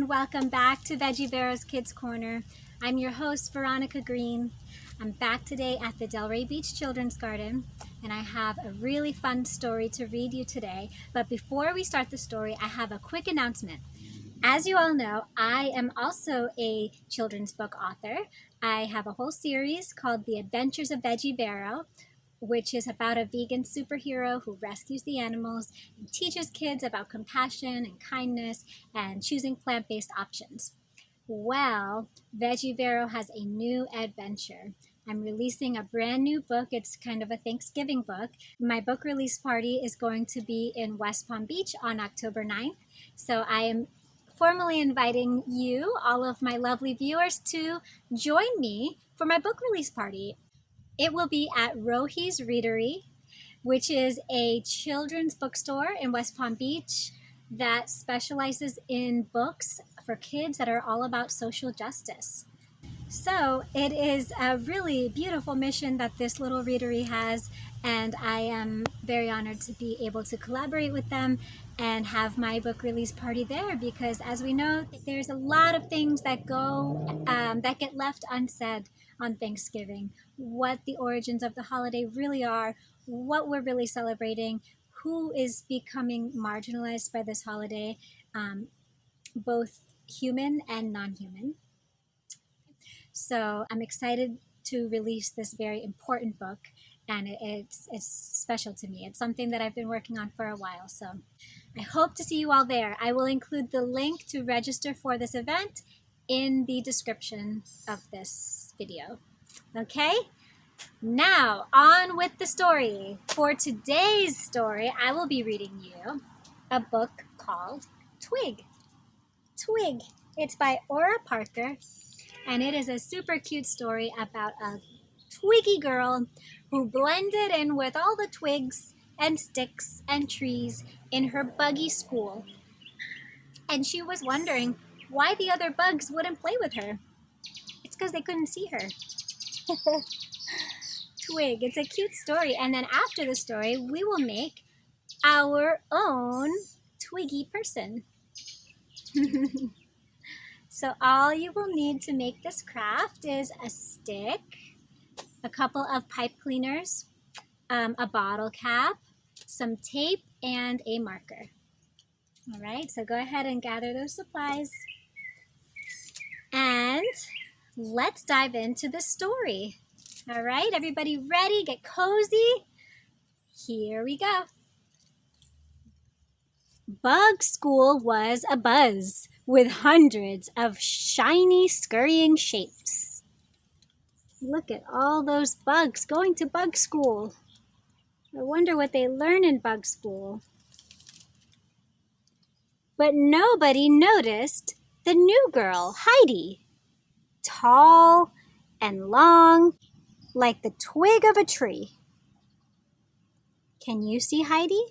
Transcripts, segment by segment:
welcome back to Veggie Vero's Kids Corner. I'm your host, Veronica Green. I'm back today at the Delray Beach Children's Garden, and I have a really fun story to read you today. But before we start the story, I have a quick announcement. As you all know, I am also a children's book author. I have a whole series called The Adventures of Veggie Vero, which is about a vegan superhero who rescues the animals and teaches kids about compassion and kindness and choosing plant-based options. Well, Veggie Vero has a new adventure. I'm releasing a brand new book. It's kind of a Thanksgiving book. My book release party is going to be in West Palm Beach on October 9th. So I am formally inviting you, all of my lovely viewers, to join me for my book release party. It will be at Rohi's Readery, which is a children's bookstore in West Palm Beach that specializes in books for kids that are all about social justice. So it is a really beautiful mission that this little readery has, and I am very honored to be able to collaborate with them and have my book release party there, because as we know, there's a lot of things that that get left unsaid on Thanksgiving. What the origins of the holiday really are, what we're really celebrating, who is becoming marginalized by this holiday, both human and non-human. So I'm excited to release this very important book, and it's special to me. It's something that I've been working on for a while, so I hope to see you all there. I will include the link to register for this event in the description of this video. Okay, now on with the story. For today's story, I will be reading you a book called Twig. Twig. It's by Aura Parker, and it is a super cute story about a twiggy girl who blended in with all the twigs and sticks and trees in her buggy school. And she was wondering why the other bugs wouldn't play with her. It's because they couldn't see her. Twig. It's a cute story. And then after the story, we will make our own twiggy person. So all you will need to make this craft is a stick, a couple of pipe cleaners, a bottle cap, some tape, and a marker. All right, so go ahead and gather those supplies. And let's dive into the story. All right, everybody ready? Get cozy. Here we go. Bug School was a buzz with hundreds of shiny, scurrying shapes. Look at all those bugs going to bug school. I wonder what they learn in bug school. But nobody noticed the new girl, Heidi. Tall and long, like the twig of a tree. Can you see Heidi?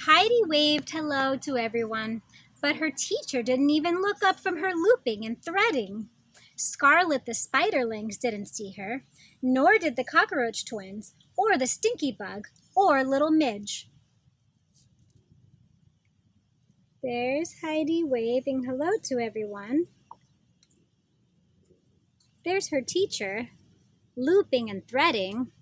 Heidi waved hello to everyone, but her teacher didn't even look up from her looping and threading. Scarlet the spiderlings didn't see her, nor did the cockroach twins, or the stinky bug, or little Midge. There's Heidi waving hello to everyone. There's her teacher, looping and threading.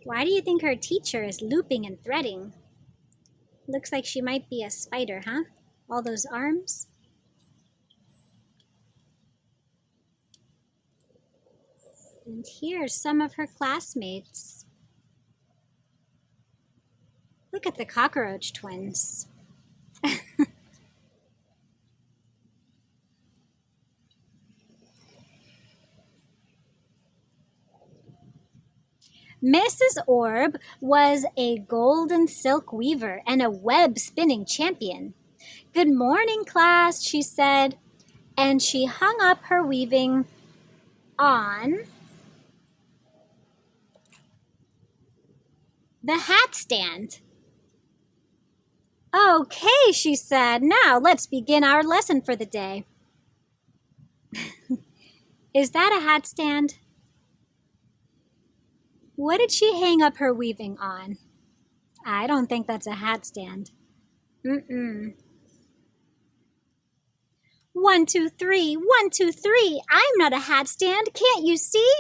Why do you think her teacher is looping and threading? Looks like she might be a spider, huh? All those arms. And here's some of her classmates. Look at the cockroach twins. Mrs. Orb was a golden silk weaver and a web spinning champion. "Good morning, class," she said, and she hung up her weaving on the hat stand. "Okay," she said, "now let's begin our lesson for the day." Is that a hat stand? What did she hang up her weaving on? I don't think that's a hat stand. Mm-mm. 1, 2, 3, 1, 2, 3. I'm not a hat stand, can't you see?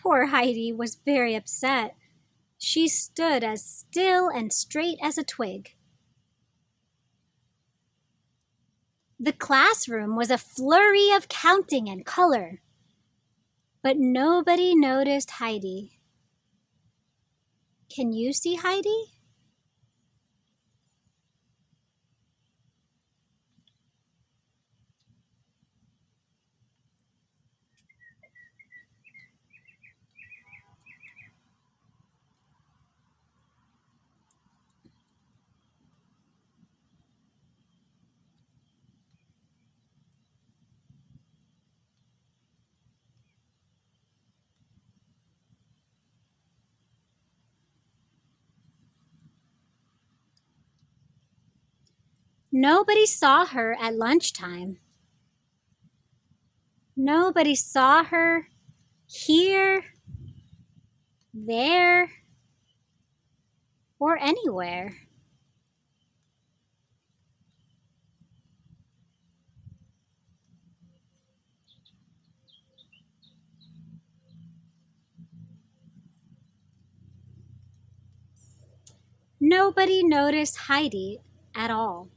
Poor Heidi was very upset. She stood as still and straight as a twig. The classroom was a flurry of counting and color. But nobody noticed Heidi. Can you see Heidi? Nobody saw her at lunchtime. Nobody saw her here, there, or anywhere. Nobody noticed Heidi at all.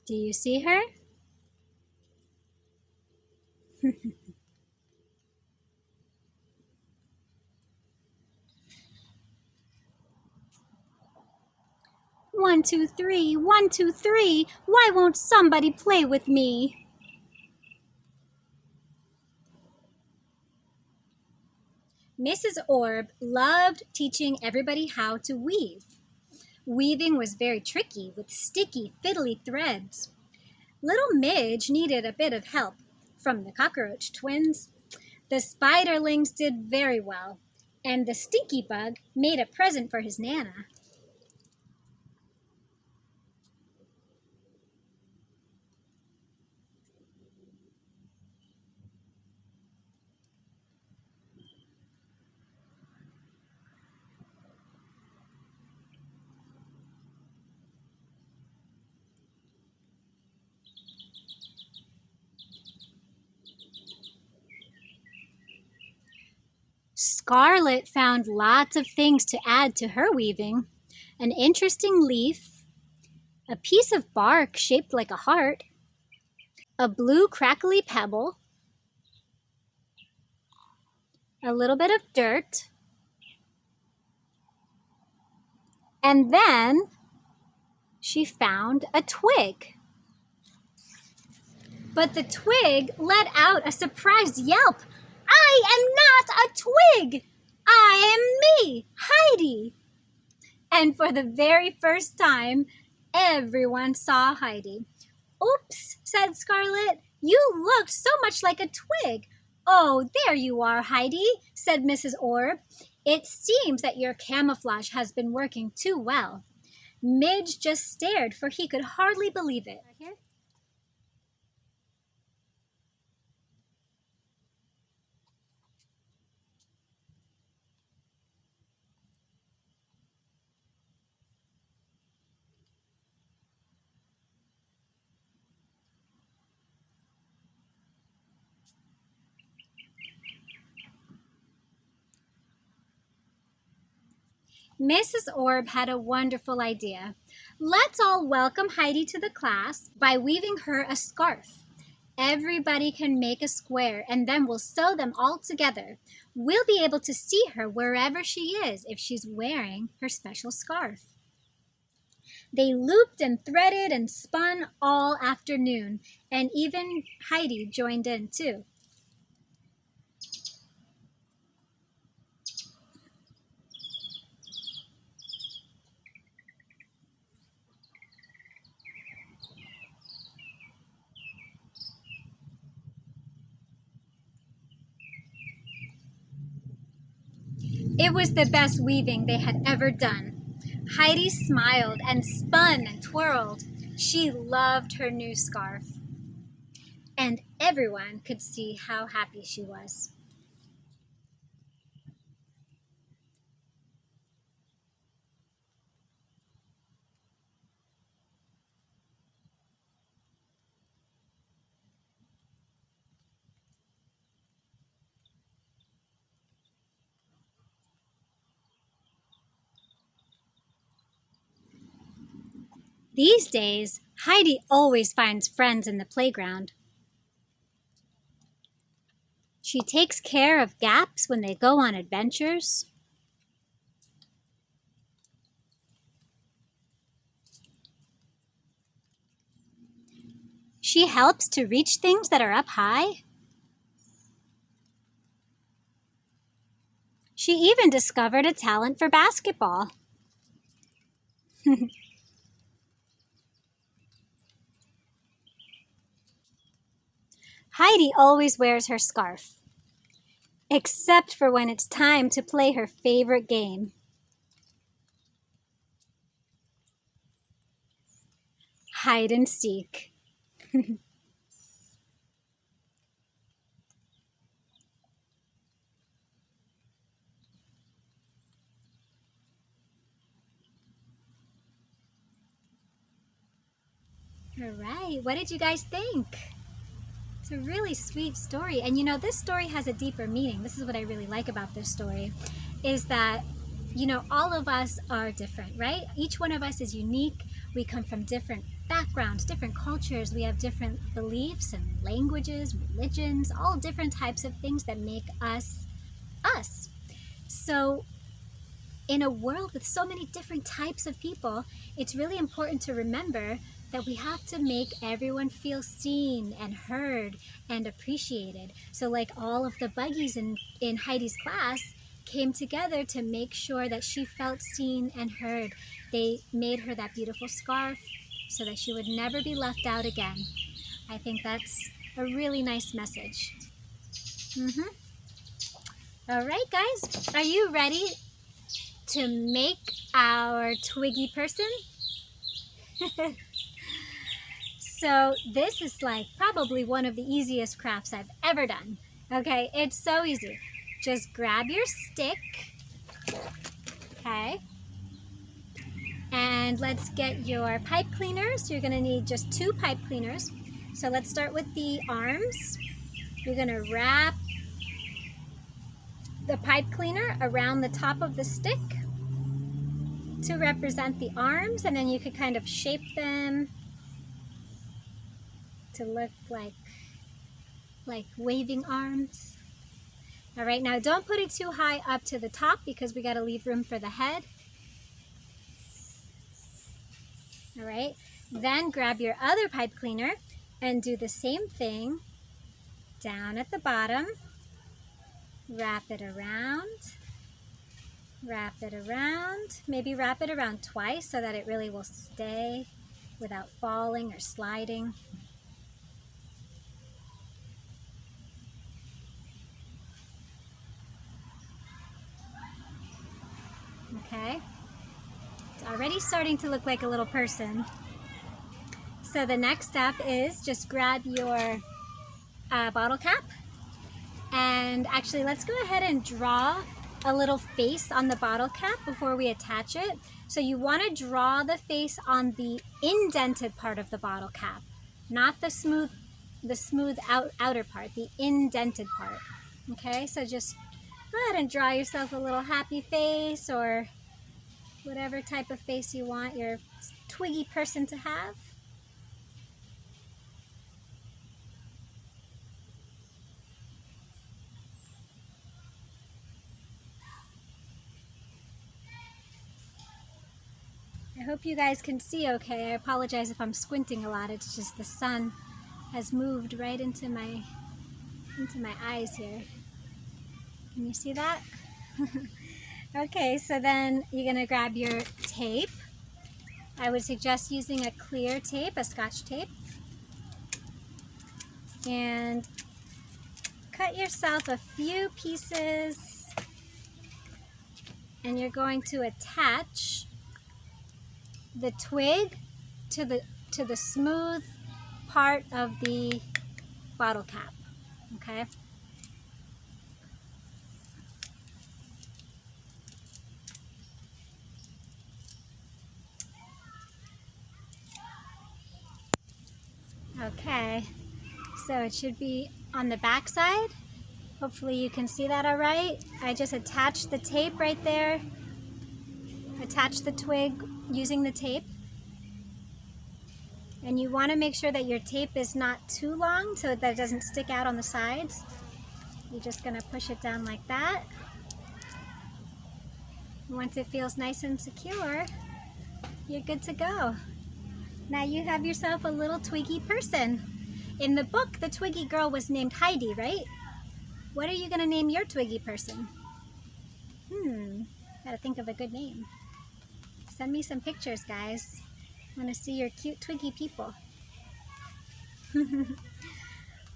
Do you see her? One, two, three, 1, 2, 3. Why won't somebody play with me? Mrs. Orb loved teaching everybody how to weave. Weaving was very tricky with sticky, fiddly threads. Little Midge needed a bit of help from the cockroach twins. The spiderlings did very well, and the stinky bug made a present for his Nana. Scarlet found lots of things to add to her weaving. An interesting leaf, a piece of bark shaped like a heart, a blue crackly pebble, a little bit of dirt, and then she found a twig. But the twig let out a surprised yelp. I am not a twig! I am me, Heidi! And for the very first time, everyone saw Heidi. Oops, said Scarlet. You looked so much like a twig. Oh, there you are, Heidi, said Mrs. Orb. It seems that your camouflage has been working too well. Midge just stared, for he could hardly believe it. Mrs. Orb had a wonderful idea. Let's all welcome Heidi to the class by weaving her a scarf. Everybody can make a square and then we'll sew them all together. We'll be able to see her wherever she is if she's wearing her special scarf. They looped and threaded and spun all afternoon, and even Heidi joined in too. It was the best weaving they had ever done. Heidi smiled and spun and twirled. She loved her new scarf. And everyone could see how happy she was. These days, Heidi always finds friends in the playground. She takes care of Gaps when they go on adventures. She helps to reach things that are up high. She even discovered a talent for basketball. Heidi always wears her scarf, except for when it's time to play her favorite game. Hide and seek. All right, what did you guys think? It's a really sweet story. And you know, this story has a deeper meaning. This is what I really like about this story, is that, you know, all of us are different, right? Each one of us is unique. We come from different backgrounds, different cultures. We have different beliefs and languages, religions, all different types of things that make us us. So in a world with so many different types of people, it's really important to remember that we have to make everyone feel seen and heard and appreciated. So like all of the buggies in Heidi's class came together to make sure that she felt seen and heard. They made her that beautiful scarf so that she would never be left out again. I think that's a really nice message. All right, guys, are you ready to make our Twiggy person? So this is like probably one of the easiest crafts I've ever done. Okay, it's so easy. Just grab your stick, okay? And let's get your pipe cleaners. You're gonna need just 2 pipe cleaners. So let's start with the arms. You're gonna wrap the pipe cleaner around the top of the stick to represent the arms, and then you could kind of shape them to look like waving arms. All right, now don't put it too high up to the top because we got to leave room for the head. All right, then grab your other pipe cleaner and do the same thing down at the bottom. Wrap it around. Wrap it around. Maybe wrap it around twice so that it really will stay without falling or sliding. Okay, it's already starting to look like a little person. So the next step is just grab your bottle cap, and actually let's go ahead and draw a little face on the bottle cap before we attach it. So you want to draw the face on the indented part of the bottle cap, not the smooth outer part, the indented part. Okay, so just go ahead and draw yourself a little happy face or whatever type of face you want your Twiggy person to have. I hope you guys can see okay. I apologize if I'm squinting a lot. It's just the sun has moved right into my eyes here. Can you see that? Okay, so then you're gonna grab your tape. I would suggest using a clear tape, a Scotch tape. And cut yourself a few pieces and you're going to attach the twig to the smooth part of the bottle cap, okay? Okay, so it should be on the back side. Hopefully you can see that all right. I just attached the tape right there. Attach the twig using the tape. And you want to make sure that your tape is not too long so that it doesn't stick out on the sides. You're just going to push it down like that. Once it feels nice and secure, you're good to go. Now you have yourself a little Twiggy person. In the book, the Twiggy girl was named Heidi, right? What are you going to name your Twiggy person? Gotta think of a good name. Send me some pictures, guys. I want to see your cute Twiggy people.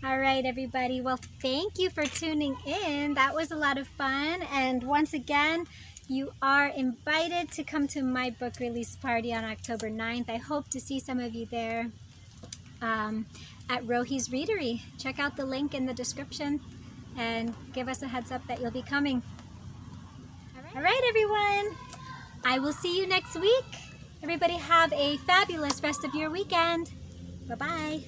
All right, everybody. Well, thank you for tuning in. That was a lot of fun. And once again, you are invited to come to my book release party on October 9th. I hope to see some of you there at Rohi's Readery. Check out the link in the description and give us a heads up that you'll be coming. All right, everyone. I will see you next week. Everybody have a fabulous rest of your weekend. Bye-bye.